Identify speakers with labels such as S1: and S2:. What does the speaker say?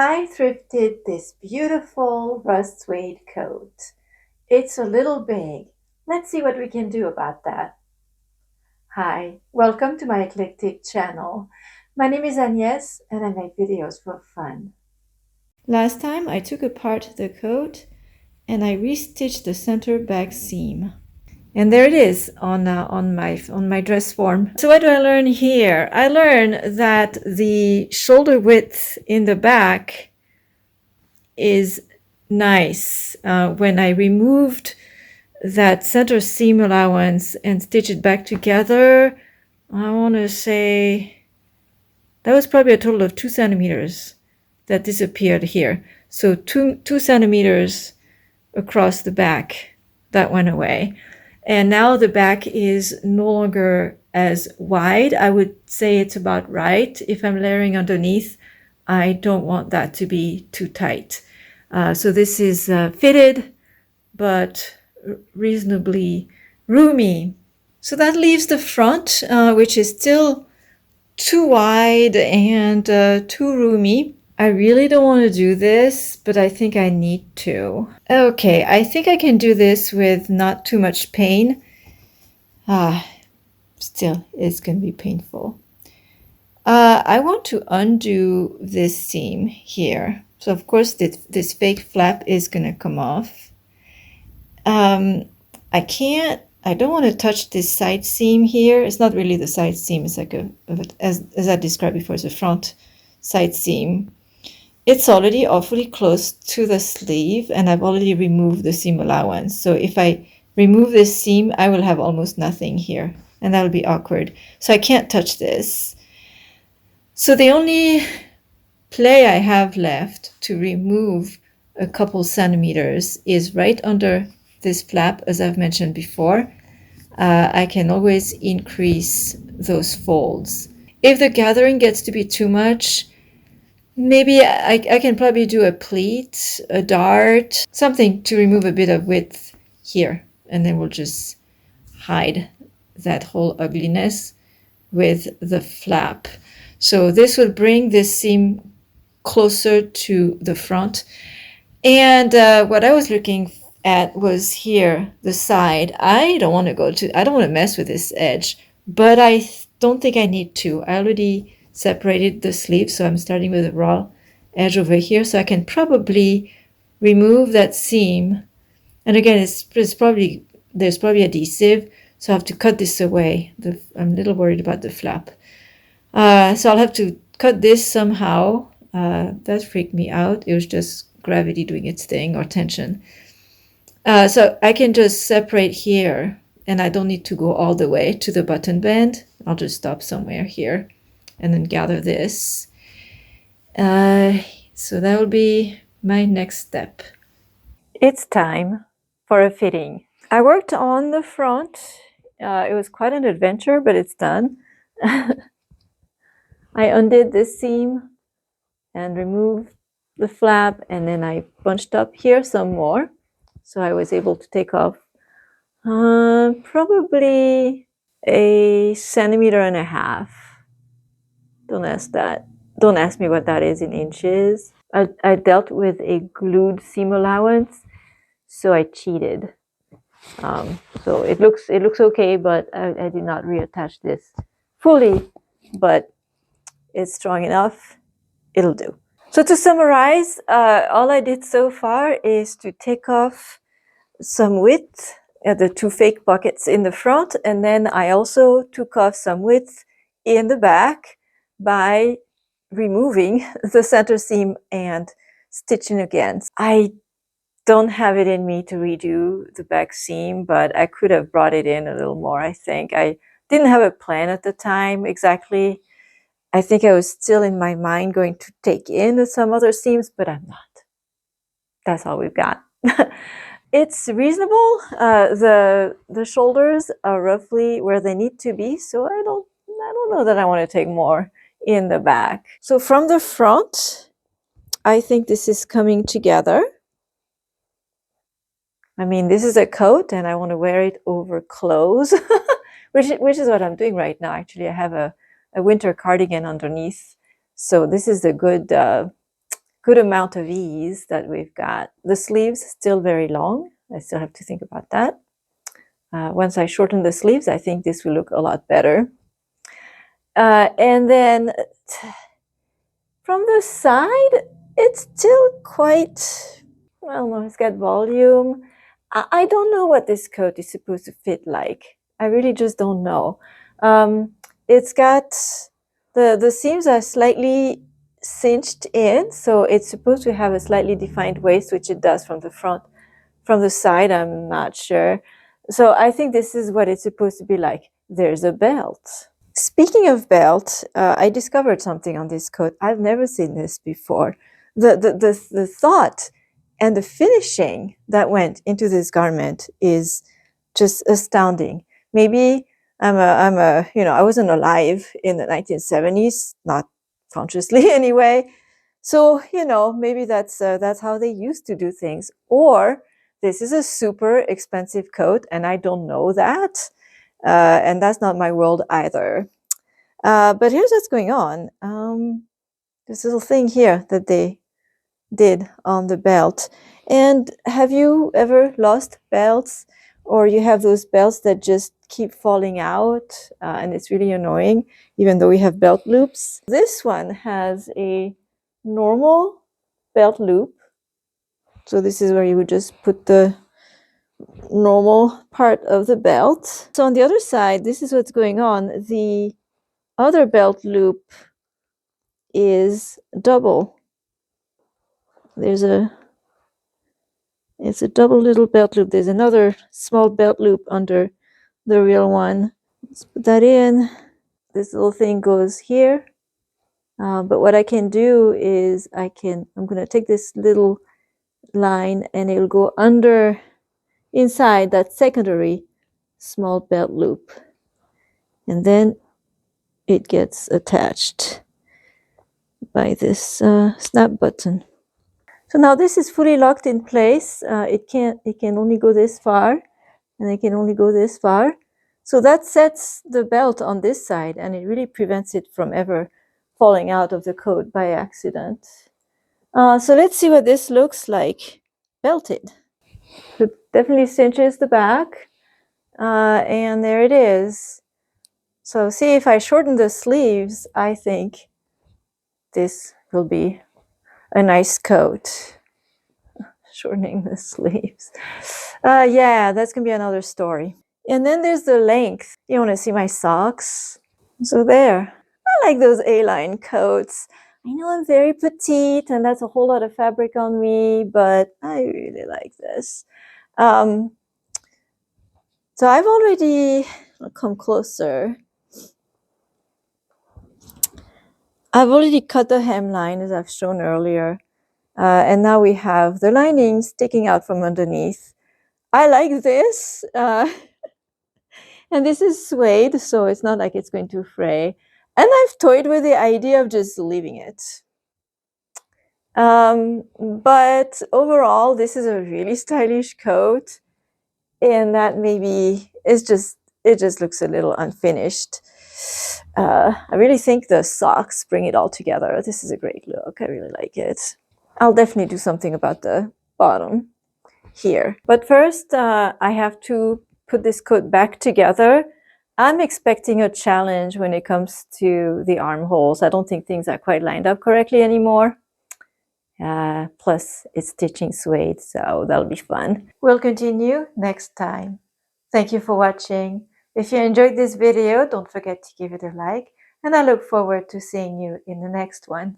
S1: I thrifted this beautiful rust suede coat. It's a little big. Let's see what we can do about that. Hi, welcome to my eclectic channel. My name is Agnès and I make videos for fun. Last time I took apart the coat and I restitched the center back seam. And there it is on my dress form. So what do I learn here? I learn that the shoulder width in the back is nice. When I removed that center seam allowance and stitched it back together, I want to say that was probably a total of 2 centimeters that disappeared here. So two centimeters across the back that went away. And now the back is no longer as wide. I would say it's about right. If I'm layering underneath, I don't want that to be too tight. So this is fitted, but reasonably roomy. So that leaves the front, which is still too wide and too roomy. I really don't want to do this, but I think I need to. Okay, I think I can do this with not too much pain. Still, it's going to be painful. I want to undo this seam here. So of course this fake flap is going to come off. I don't want to touch this side seam here. It's not really the side seam. It's like as I described before, it's a front side seam. It's already awfully close to the sleeve and I've already removed the seam allowance. So if I remove this seam, I will have almost nothing here and that'll be awkward. So I can't touch this. So the only play I have left to remove a couple centimeters is right under this flap, as I've mentioned before. I can always increase those folds. If the gathering gets to be too much, maybe I can probably do a pleat, a dart, something to remove a bit of width here. And then we'll just hide that whole ugliness with the flap. So this will bring this seam closer to the front. And what I was looking at was here, the side. I don't want to mess with this edge, but I don't think I need to. I already separated the sleeve, so I'm starting with a raw edge over here, so I can probably remove that seam. And again, there's probably adhesive, so I have to cut this away. I'm a little worried about the flap. So I'll have to cut this somehow. That freaked me out. It was just gravity doing its thing, or tension. So I can just separate here, and I don't need to go all the way to the button band. I'll just stop somewhere here and then gather this. So that will be my next step. It's time for a fitting. I worked on the front. It was quite an adventure, but it's done. I undid this seam and removed the flap, and then I bunched up here some more. So I was able to take off probably 1.5 centimeters. Don't ask me what that is in inches. I dealt with a glued seam allowance, so I cheated. So it looks okay, but I did not reattach this fully, but it's strong enough. It'll do. So to summarize, all I did so far is to take off some width at the two fake pockets in the front, and then I also took off some width in the back by removing the center seam and stitching again. I don't have it in me to redo the back seam, but I could have brought it in a little more, I think. I didn't have a plan at the time exactly. I think I was still in my mind going to take in some other seams, but I'm not. That's all we've got. It's reasonable. The shoulders are roughly where they need to be, so I don't know that I want to take more in the back. So from the front, I think this is coming together. I mean, this is a coat and I want to wear it over clothes, which is what I'm doing right now. Actually, I have a winter cardigan underneath. So this is a good good amount of ease that we've got. The sleeves still very long. I still have to think about that. Once I shorten the sleeves, I think this will look a lot better. And then from the side, it's still quite, I don't know, it's got volume. I don't know what this coat is supposed to fit like. I really just don't know. It's got, the seams are slightly cinched in, so it's supposed to have a slightly defined waist, which it does from the front. From the side, I'm not sure. So I think this is what it's supposed to be like. There's a belt. Speaking of belt, I discovered something on this coat. I've never seen this before. The thought and the finishing that went into this garment is just astounding. Maybe I wasn't alive in the 1970s, not consciously anyway. So, maybe that's how they used to do things. Or this is a super expensive coat and I don't know that. And that's not my world either. But here's what's going on. This little thing here that they did on the belt. And have you ever lost belts, or you have those belts that just keep falling out and it's really annoying, even though we have belt loops? This one has a normal belt loop. So this is where you would just put the normal part of the belt. So on the other side, this is what's going on. The other belt loop is double. It's a double little belt loop. There's another small belt loop under the real one. Let's put that in. This little thing goes here. But what I can do is I'm going to take this little line and it'll go under inside that secondary small belt loop. And then it gets attached by this snap button. So now this is fully locked in place. It can only go this far, and it can only go this far. So that sets the belt on this side, and it really prevents it from ever falling out of the coat by accident. So let's see what this looks like belted. It definitely cinches the back, and there it is. So see, if I shorten the sleeves, I think this will be a nice coat. Shortening the sleeves. Yeah, that's gonna be another story. And then there's the length. You want to see my socks? So there. I like those A-line coats. I know I'm very petite and that's a whole lot of fabric on me, but I really like this. So I've already, I'll come closer. I've already cut the hemline as I've shown earlier. And now we have the lining sticking out from underneath. I like this. And this is suede, so it's not like it's going to fray. And I've toyed with the idea of just leaving it. But overall, this is a really stylish coat. And that maybe it just looks a little unfinished. I really think the socks bring it all together. This is a great look. I really like it. I'll definitely do something about the bottom here. But first, I have to put this coat back together. I'm expecting a challenge when it comes to the armholes. I don't think things are quite lined up correctly anymore. Plus, it's stitching suede, so that'll be fun. We'll continue next time. Thank you for watching. If you enjoyed this video, don't forget to give it a like, and I look forward to seeing you in the next one.